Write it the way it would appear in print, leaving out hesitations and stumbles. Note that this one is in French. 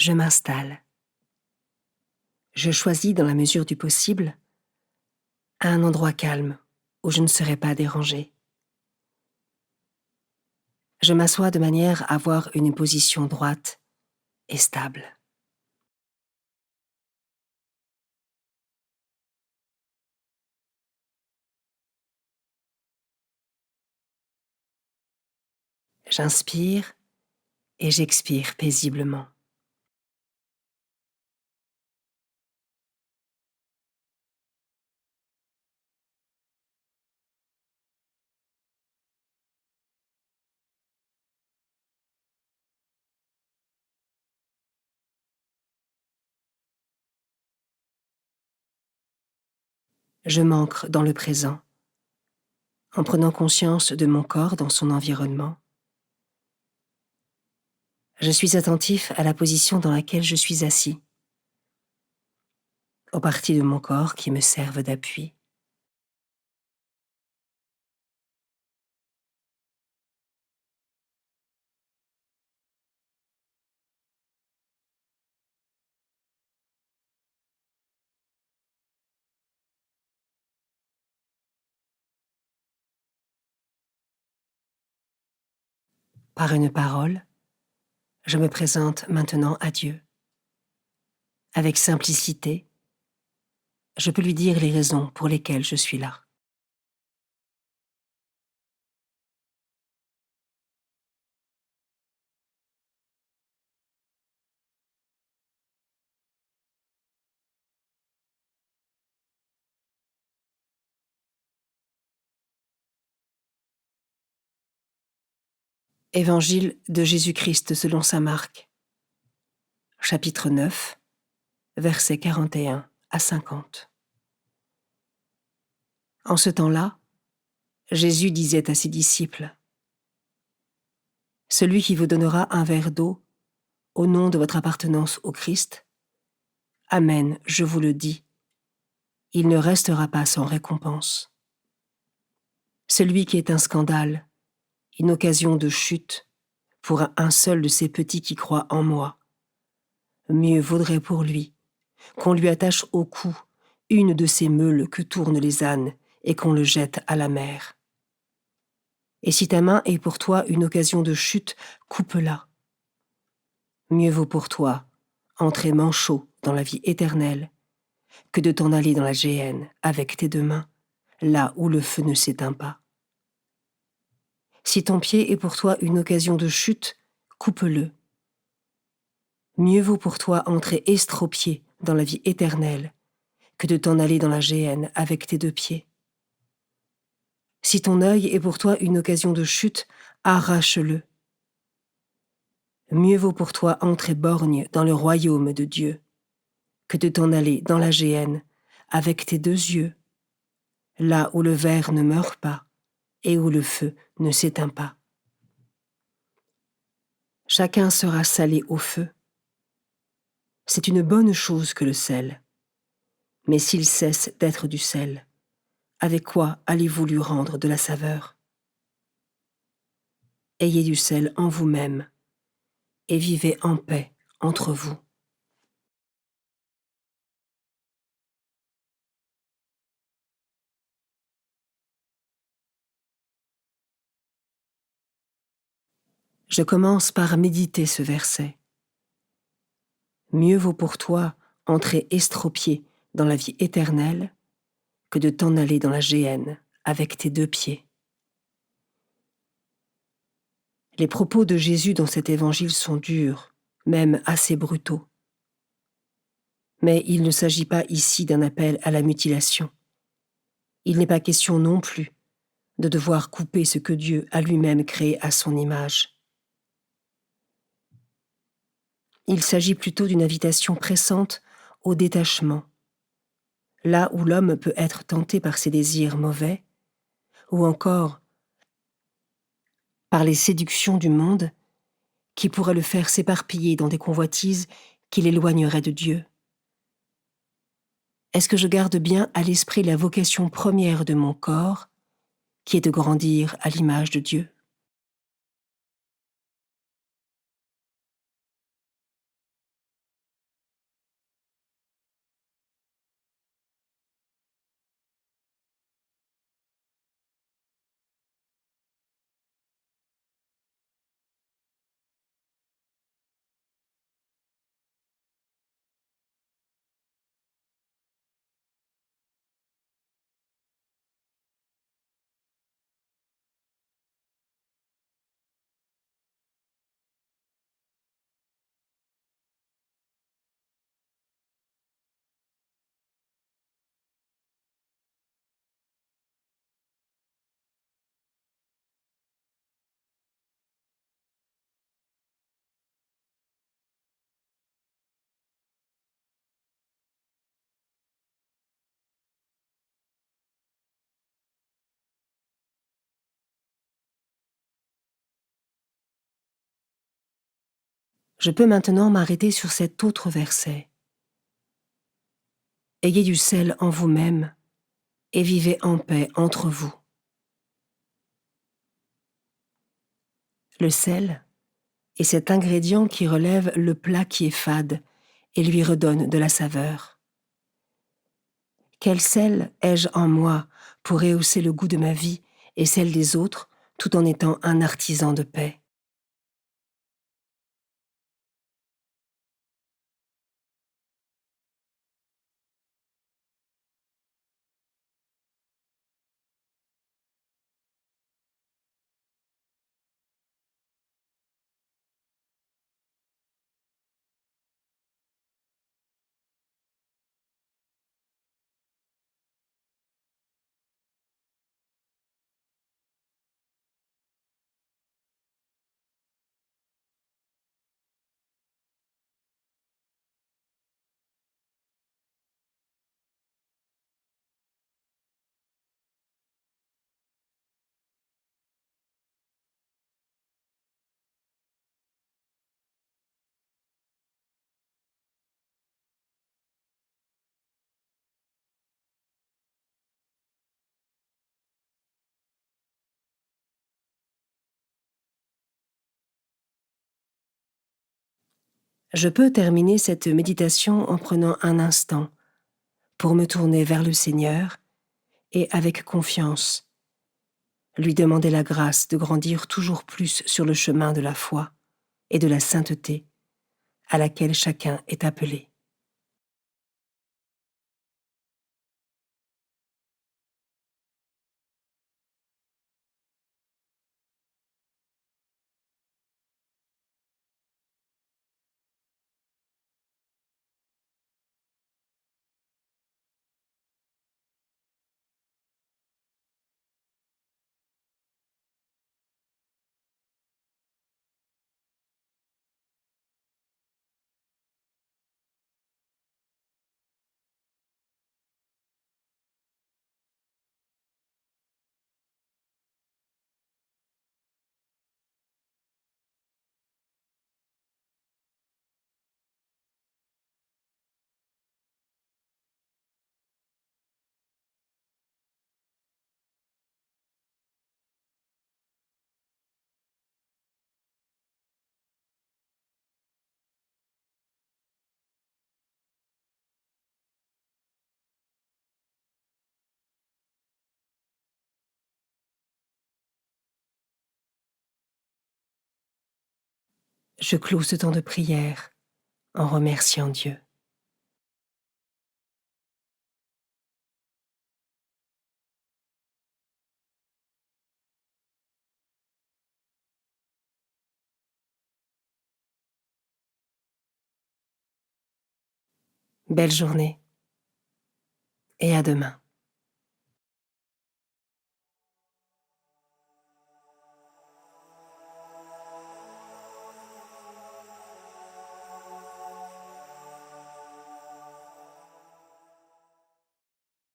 je m'installe. Je choisis, dans la mesure du possible, un endroit calme où je ne serai pas dérangée. Je m'assois de manière à avoir une position droite et stable. J'inspire et j'expire paisiblement. Je m'ancre dans le présent, en prenant conscience de mon corps dans son environnement. Je suis attentif à la position dans laquelle je suis assis, aux parties de mon corps qui me servent d'appui. Par une parole, je me présente maintenant à Dieu. Avec simplicité, je peux lui dire les raisons pour lesquelles je suis là. Évangile de Jésus-Christ selon saint Marc, chapitre 9, versets 41 à 50. En ce temps-là, Jésus disait à ses disciples : « Celui qui vous donnera un verre d'eau au nom de votre appartenance au Christ, Amen, je vous le dis, il ne restera pas sans récompense. Celui qui est un scandale, une occasion de chute pour un seul de ces petits qui croient en moi, mieux vaudrait pour lui qu'on lui attache au cou une de ces meules que tournent les ânes et qu'on le jette à la mer. Et si ta main est pour toi une occasion de chute, coupe-la. Mieux vaut pour toi entrer manchot dans la vie éternelle que de t'en aller dans la géhenne avec tes deux mains, là où le feu ne s'éteint pas. Si ton pied est pour toi une occasion de chute, coupe-le. Mieux vaut pour toi entrer estropié dans la vie éternelle que de t'en aller dans la géhenne avec tes deux pieds. Si ton œil est pour toi une occasion de chute, arrache-le. Mieux vaut pour toi entrer borgne dans le royaume de Dieu que de t'en aller dans la géhenne avec tes deux yeux, là où le ver ne meurt pas et où le feu ne s'éteint pas. Chacun sera salé au feu. C'est une bonne chose que le sel. Mais s'il cesse d'être du sel, avec quoi allez-vous lui rendre de la saveur ? Ayez du sel en vous-même et vivez en paix entre vous. Je commence par méditer ce verset. Mieux vaut pour toi entrer estropié dans la vie éternelle que de t'en aller dans la géhenne avec tes deux pieds. Les propos de Jésus dans cet évangile sont durs, même assez brutaux. Mais il ne s'agit pas ici d'un appel à la mutilation. Il n'est pas question non plus de devoir couper ce que Dieu a lui-même créé à son image. Il s'agit plutôt d'une invitation pressante au détachement, là où l'homme peut être tenté par ses désirs mauvais, ou encore par les séductions du monde qui pourraient le faire s'éparpiller dans des convoitises qui l'éloigneraient de Dieu. Est-ce que je garde bien à l'esprit la vocation première de mon corps, qui est de grandir à l'image de Dieu ? Je peux maintenant m'arrêter sur cet autre verset. Ayez du sel en vous-même et vivez en paix entre vous. Le sel est cet ingrédient qui relève le plat qui est fade et lui redonne de la saveur. Quel sel ai-je en moi pour rehausser le goût de ma vie et celle des autres tout en étant un artisan de paix? Je peux terminer cette méditation en prenant un instant pour me tourner vers le Seigneur et avec confiance, lui demander la grâce de grandir toujours plus sur le chemin de la foi et de la sainteté à laquelle chacun est appelé. Je clôt ce temps de prière en remerciant Dieu. Belle journée et à demain.